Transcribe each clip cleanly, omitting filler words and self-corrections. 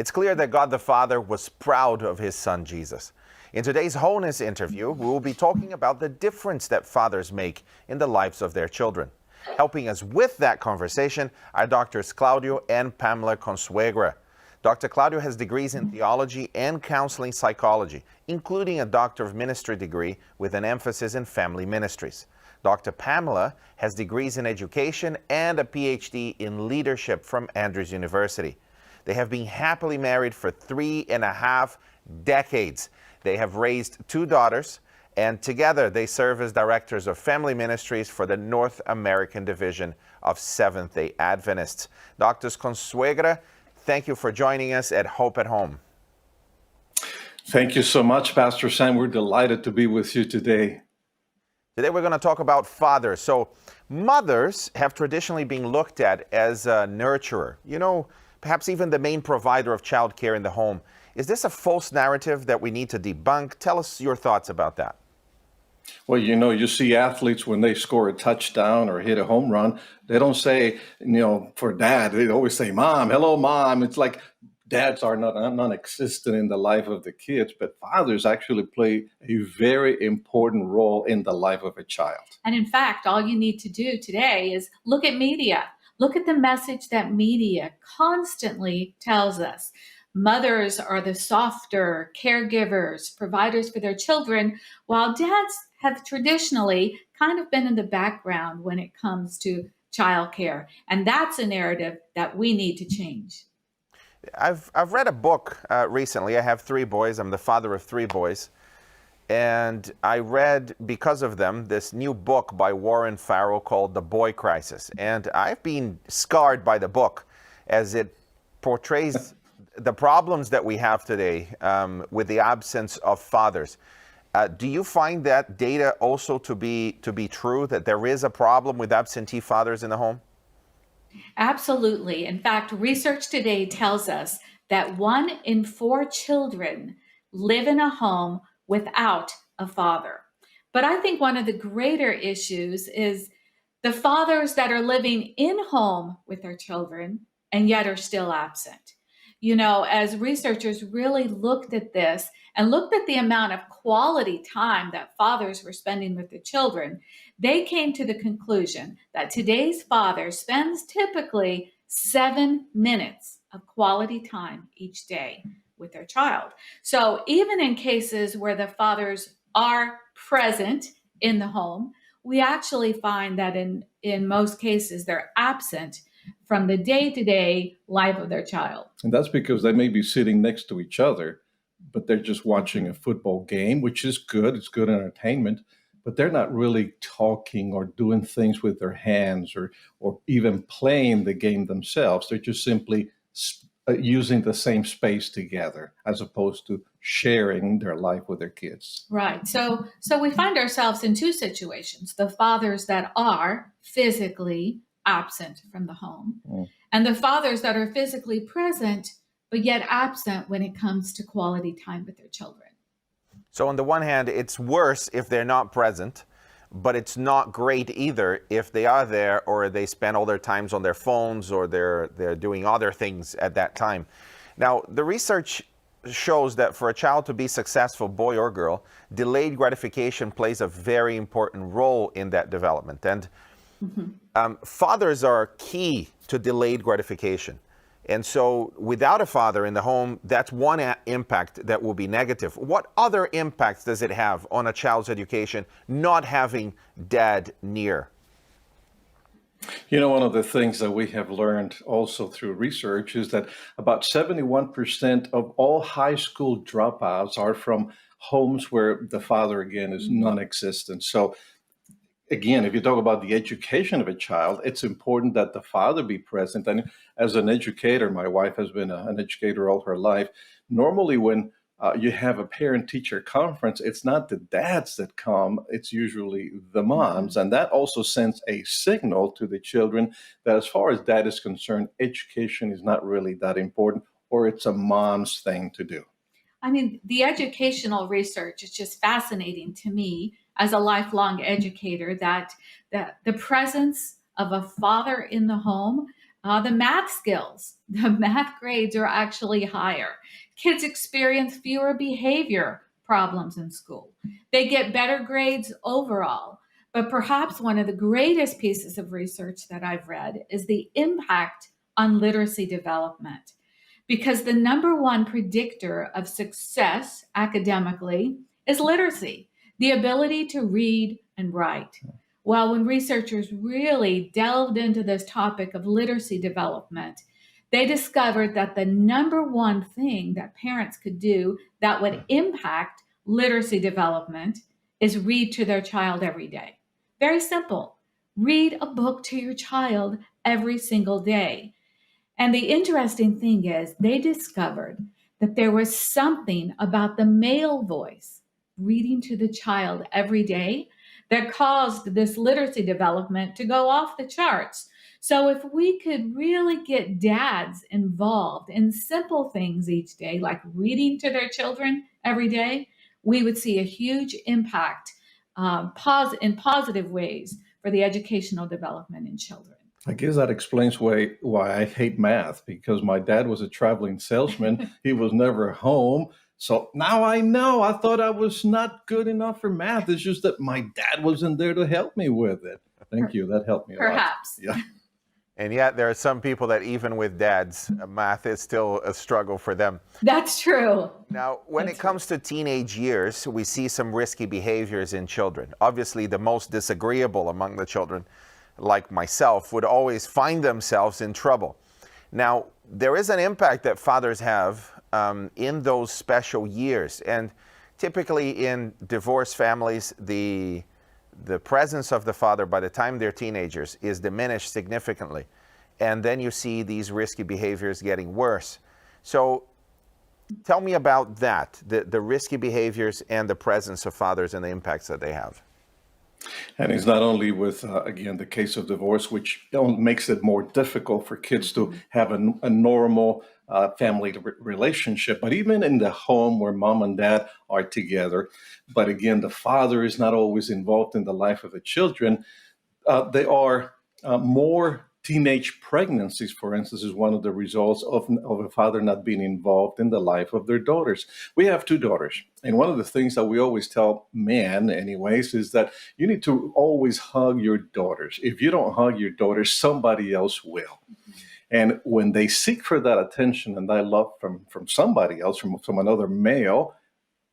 It's clear that God the Father was proud of his son Jesus. In today's Wholeness interview, we will be talking about the difference that fathers make in the lives of their children. Helping us with that conversation are Doctors Claudio and Pamela Consuegra. Dr. Claudio has degrees in theology and counseling psychology, including a Doctor of Ministry degree with an emphasis in family ministries. Dr. Pamela has degrees in education and a PhD in leadership from Andrews University. They have been happily married for 3.5 decades. They have raised 2 daughters, and together they serve as directors of family ministries for the North American division of Seventh-day Adventists. Doctors Consuegra, thank you for joining us at Hope at Home. Thank you so much, Pastor Sam. We're delighted to be with you today. Today we're going to talk about fathers. So mothers have traditionally been looked at as a nurturer, perhaps even the main provider of childcare in the home. Is this a false narrative that we need to debunk? Tell us your thoughts about that. Well, you see athletes when they score a touchdown or hit a home run, they don't say, for dad, they always say, Mom, hello, Mom. It's like dads are not non-existent in the life of the kids, but fathers actually play a very important role in the life of a child. And in fact, all you need to do today is look at media. Look at the message that media constantly tells us. Mothers are the softer caregivers, providers for their children, while dads have traditionally kind of been in the background when it comes to childcare. And that's a narrative that we need to change. I've read a book recently. I have 3 boys. I'm the father of 3 boys. And I read, because of them, this new book by Warren Farrell called The Boy Crisis. And I've been scarred by the book as it portrays the problems that we have today with the absence of fathers. Do you find that data also to be true, that there is a problem with absentee fathers in the home? Absolutely. In fact, research today tells us that 1 in 4 children live in a home without a father. But I think one of the greater issues is the fathers that are living in home with their children and yet are still absent. As researchers really looked at this and looked at the amount of quality time that fathers were spending with their children, they came to the conclusion that today's father spends typically 7 minutes of quality time each day with their child. So even in cases where the fathers are present in the home, we actually find that in most cases they're absent from the day-to-day life of their child. And that's because they may be sitting next to each other, but they're just watching a football game, which is good. It's good entertainment, but they're not really talking or doing things with their hands or even playing the game themselves. They're just simply using the same space together as opposed to sharing their life with their kids. Right. So we find ourselves in 2 situations: the fathers that are physically absent from the home, and the fathers that are physically present but yet absent when it comes to quality time with their children. So on the one hand, it's worse if they're not present, but it's not great either if they are there or they spend all their times on their phones or they're doing other things at that time. Now, the research shows that for a child to be successful, boy or girl, delayed gratification plays a very important role in that development. And fathers are key to delayed gratification. And so without a father in the home, that's one impact that will be negative. What other impacts does it have on a child's education not having dad near? One of the things that we have learned also through research is that about 71% of all high school dropouts are from homes where the father, again, is non-existent. So again, if you talk about the education of a child, it's important that the father be present. And as an educator, my wife has been an educator all her life. Normally when you have a parent-teacher conference, it's not the dads that come, it's usually the moms. And that also sends a signal to the children that as far as dad is concerned, education is not really that important, or it's a mom's thing to do. I mean, the educational research is just fascinating to me as a lifelong educator, that the presence of a father in the home The math skills, the math grades are actually higher. Kids experience fewer behavior problems in school. They get better grades overall. But perhaps one of the greatest pieces of research that I've read is the impact on literacy development. Because the number one predictor of success academically is literacy, the ability to read and write. Well, when researchers really delved into this topic of literacy development, they discovered that the number one thing that parents could do that would impact literacy development is read to their child every day. Very simple. Read a book to your child every single day. And the interesting thing is, they discovered that there was something about the male voice reading to the child every day that caused this literacy development to go off the charts. So, if we could really get dads involved in simple things each day, like reading to their children every day, we would see a huge impact in positive ways for the educational development in children. I guess that explains why I hate math, because my dad was a traveling salesman. He was never home. So now I know. I thought I was not good enough for math. It's just that my dad wasn't there to help me with it. Thank you. That helped me a lot. Perhaps. Yeah. And yet, there are some people that even with dads, math is still a struggle for them. That's true. Now, when it comes to teenage years, we see some risky behaviors in children. Obviously, the most disagreeable among the children, like myself, would always find themselves in trouble. Now, there is an impact that fathers have in those special years. And typically in divorced families, the presence of the father by the time they're teenagers is diminished significantly. And then you see these risky behaviors getting worse. So tell me about that, the risky behaviors and the presence of fathers and the impacts that they have. And it's not only with, again, the case of divorce, which makes it more difficult for kids to have a normal family relationship, but even in the home where mom and dad are together. But again, the father is not always involved in the life of the children. There are more teenage pregnancies, for instance, is one of the results of a father not being involved in the life of their daughters. We have two daughters. And one of the things that we always tell men, anyways, is that you need to always hug your daughters. If you don't hug your daughters, somebody else will. And when they seek for that attention and that love from somebody else, from another male,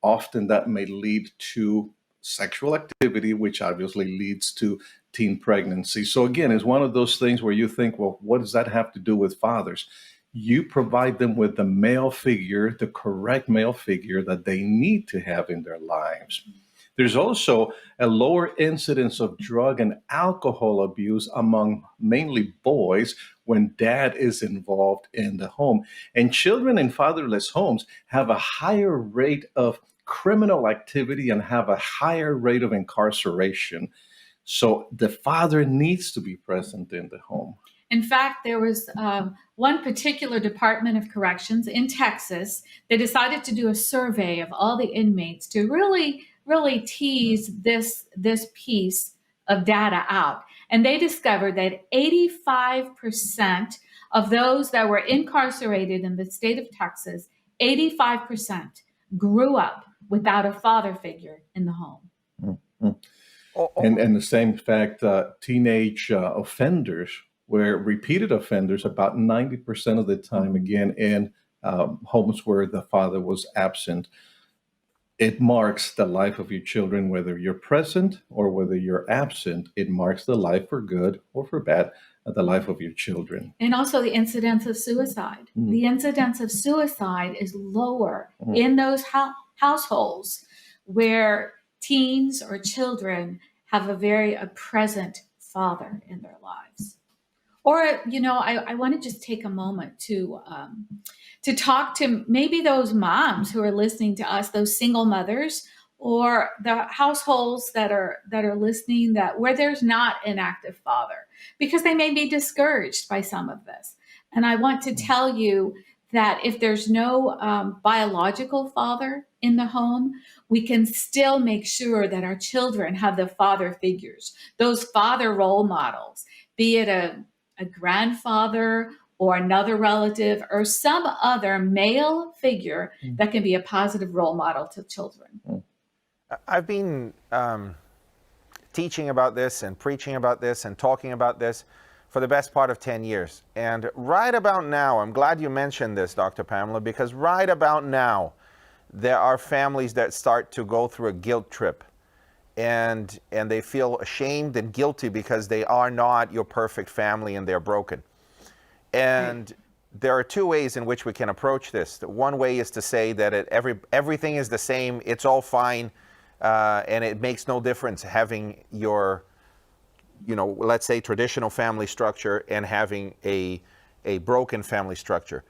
often that may lead to sexual activity, which obviously leads to teen pregnancy. So again, it's one of those things where you think, well, what does that have to do with fathers? You provide them with the male figure, the correct male figure that they need to have in their lives. There's also a lower incidence of drug and alcohol abuse among mainly boys when dad is involved in the home. And children in fatherless homes have a higher rate of criminal activity and have a higher rate of incarceration. So the father needs to be present in the home. In fact, there was one particular Department of Corrections in Texas that decided to do a survey of all the inmates to really tease this piece of data out. And they discovered that 85% of those that were incarcerated in the state of Texas, 85% grew up without a father figure in the home. Mm-hmm. And the same fact, teenage offenders were repeated offenders about 90% of the time, again, in homes where the father was absent. It marks the life of your children, whether you're present or whether you're absent. It marks the life for good or for bad, the life of your children. And also the incidence of suicide. Mm-hmm. The incidence of suicide is lower in those households where teens or children have a very present father in their lives. Or, I want to just take a moment to talk to maybe those moms who are listening to us, those single mothers, or the households that are listening where there's not an active father, because they may be discouraged by some of this. And I want to tell you that if there's no biological father in the home, we can still make sure that our children have the father figures, those father role models, be it a grandfather or another relative or some other male figure that can be a positive role model to children. I've been teaching about this and preaching about this and talking about this for the best part of 10 years. And right about now, I'm glad you mentioned this, Dr. Pamela, because right about now, there are families that start to go through a guilt trip, and they feel ashamed and guilty because they are not your perfect family and they're broken. And there are two ways in which we can approach this. One way is to say that everything is the same, it's all fine, and it makes no difference having your, let's say, traditional family structure and having a broken family structure.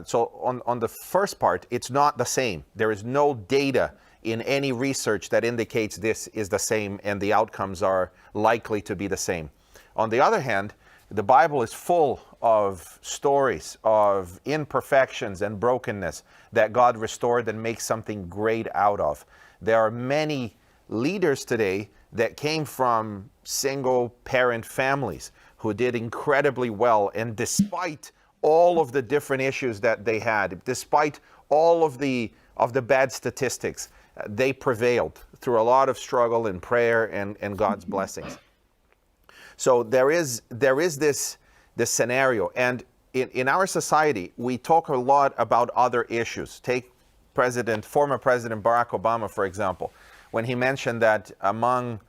So on the first part, it's not the same. There is no data in any research that indicates this is the same and the outcomes are likely to be the same. On the other hand, the Bible is full of stories of imperfections and brokenness that God restored and makes something great out of. There are many leaders today that came from single parent families who did incredibly well, and despite all of the different issues that they had, despite all of the bad statistics, they prevailed through a lot of struggle and prayer and God's blessings. So there is this scenario, and in our society, we talk a lot about other issues. Take former President Barack Obama, for example, when he mentioned that among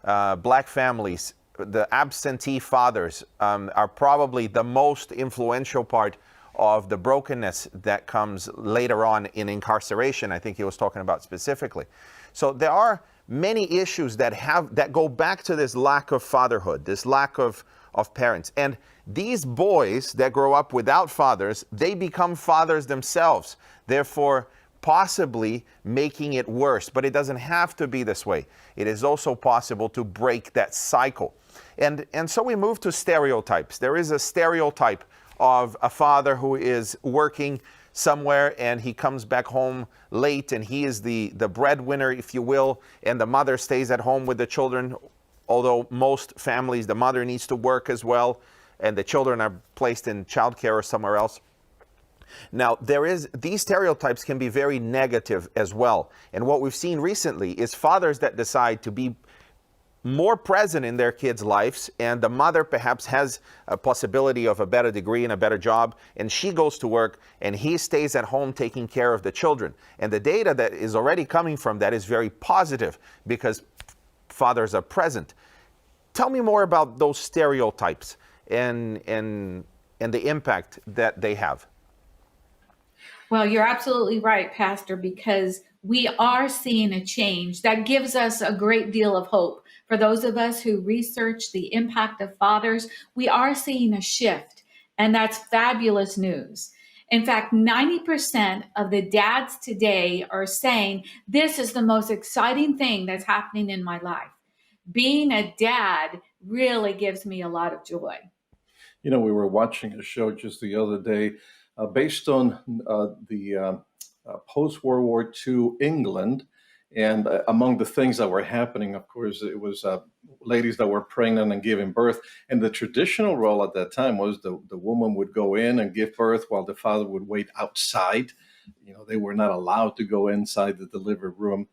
black families, the absentee fathers are probably the most influential part of the brokenness that comes later on in incarceration. I think he was talking about specifically. So there are many issues that go back to this lack of fatherhood, this lack of parents. And these boys that grow up without fathers, they become fathers themselves, therefore possibly making it worse. But it doesn't have to be this way. It is also possible to break that cycle. And so we move to stereotypes. There is a stereotype of a father who is working somewhere and he comes back home late and he is the breadwinner, if you will, and the mother stays at home with the children, although most families, the mother needs to work as well, and the children are placed in childcare or somewhere else. Now, these stereotypes can be very negative as well. And what we've seen recently is fathers that decide to be more present in their kids' lives, and the mother perhaps has a possibility of a better degree and a better job, and she goes to work and he stays at home taking care of the children. And the data that is already coming from that is very positive because fathers are present. Tell me more about those stereotypes and the impact that they have. Well, you're absolutely right, Pastor, because we are seeing a change that gives us a great deal of hope. For those of us who research the impact of fathers, we are seeing a shift, and that's fabulous news. In fact, 90% of the dads today are saying, this is the most exciting thing that's happening in my life. Being a dad really gives me a lot of joy. We were watching a show just the other day based on the post-World War II England. And among the things that were happening, of course, it was ladies that were pregnant and giving birth. And the traditional role at that time was the woman would go in and give birth while the father would wait outside. They were not allowed to go inside the delivery room.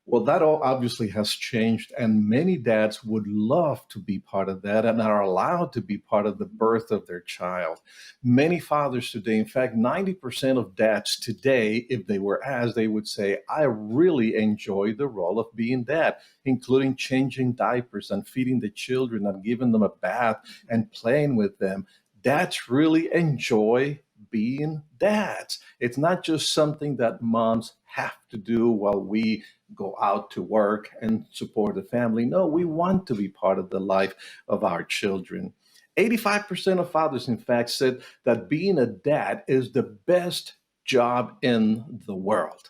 Well, that all obviously has changed, and many dads would love to be part of that and are allowed to be part of the birth of their child. Many fathers today, in fact, 90% of dads today, if they were asked, they would say, I really enjoy the role of being dad, including changing diapers and feeding the children and giving them a bath and playing with them. Dads really enjoy being dads. It's not just something that moms have to do while we go out to work and support the family. No, we want to be part of the life of our children. 85% of fathers, in fact, said that being a dad is the best job in the world.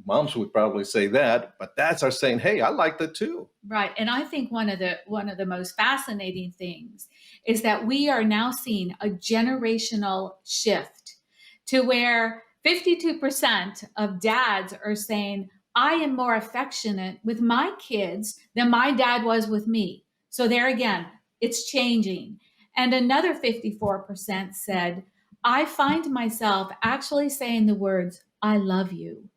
Moms would probably say that, but dads are saying, hey, I like that too. Right. And I think one of the most fascinating things is that we are now seeing a generational shift to where 52% of dads are saying, I am more affectionate with my kids than my dad was with me. So there again, it's changing. And another 54% said, I find myself actually saying the words, I love you,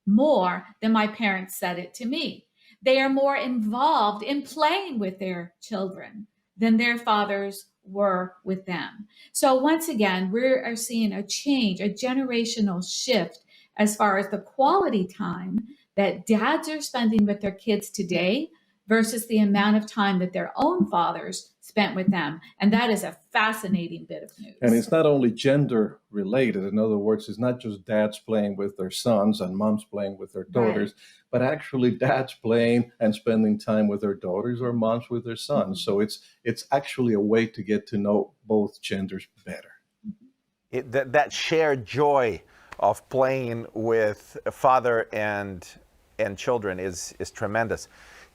more than my parents said it to me. They are more involved in playing with their children than their fathers were with them. So, once again, we are seeing a change, a generational shift as far as the quality time that dads are spending with their kids today versus the amount of time that their own fathers spent with them. And that is a fascinating bit of news. And it's not only gender related. In other words, it's not just dads playing with their sons and moms playing with their daughters, Right. but actually dads playing and spending time with their daughters or moms with their sons. So it's actually a way to get to know both genders better. That shared joy of playing with father and children is tremendous.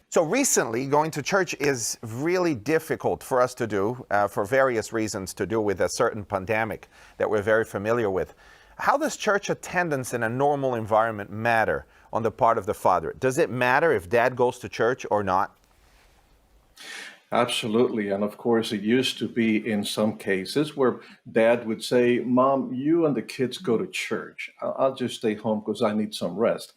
So recently, going to church is really difficult for us to do for various reasons, to do with a certain pandemic that we're very familiar with. How does church attendance in a normal environment matter on the part of the father? Does it matter if dad goes to church or not? Absolutely. And of course, it used to be in some cases where dad would say, Mom, you and the kids go to church. I'll just stay home because I need some rest.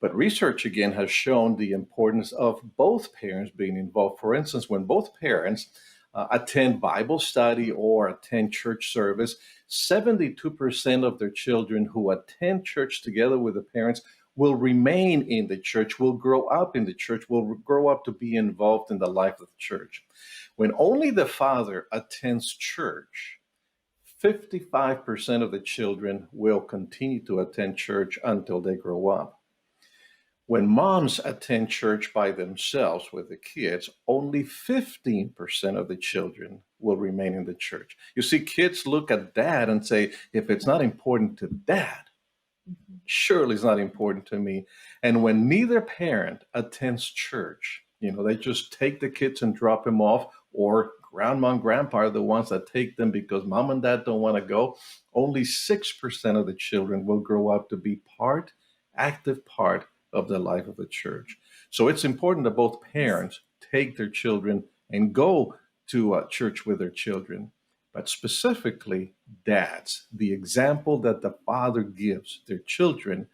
But research again has shown the importance of both parents being involved. For instance, when both parents attend Bible study or attend church service, 72% of their children who attend church together with the parents will remain in the church, will grow up in the church, will grow up to be involved in the life of the church. When only the father attends church, 55% of the children will continue to attend church until they grow up. When moms attend church by themselves with the kids, only 15% of the children will remain in the church. You see, kids look at dad and say, if it's not important to dad, surely it's not important to me. And when neither parent attends church, they just take the kids and drop them off, or grandma and grandpa are the ones that take them because mom and dad don't want to go. Only 6% of the children will grow up to be active part of the life of the church. So it's important that both parents take their children and go to church with their children. But specifically, dads, the example that the father gives their children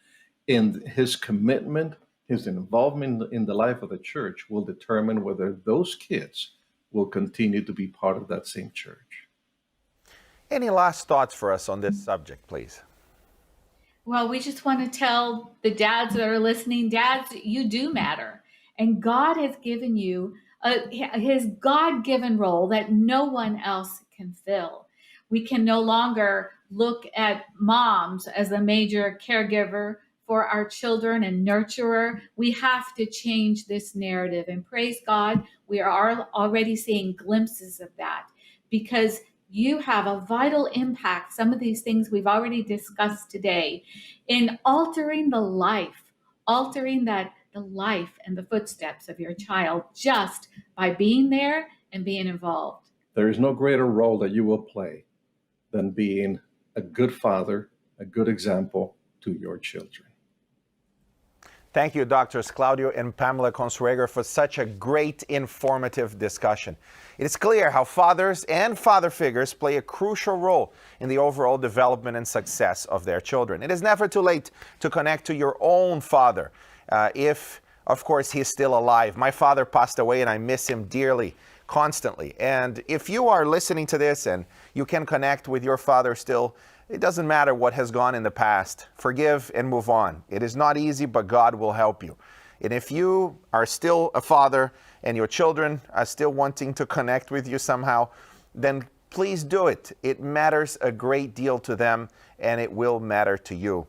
in his commitment, his involvement in the life of the church will determine whether those kids will continue to be part of that same church. Any last thoughts for us on this subject, please? Well, we just want to tell the dads that are listening, dads, you do matter. And God has given you his God-given role that no one else can fill. We can no longer look at moms as a major caregiver for our children and nurturer. We have to change this narrative. And praise God, we are already seeing glimpses of that, because you have a vital impact, some of these things we've already discussed today, in altering the life and the footsteps of your child just by being there and being involved. There is no greater role that you will play than being a good father, a good example to your children. Thank you, Doctors Claudio and Pamela Consuegra, for such a great, informative discussion. It is clear how fathers and father figures play a crucial role in the overall development and success of their children. It is never too late to connect to your own father, if, of course, he's still alive. My father passed away, and I miss him dearly, constantly. And if you are listening to this and you can connect with your father still, it doesn't matter what has gone in the past. Forgive and move on. It is not easy, but God will help you. And if you are still a father and your children are still wanting to connect with you somehow, then please do it. It matters a great deal to them, and it will matter to you.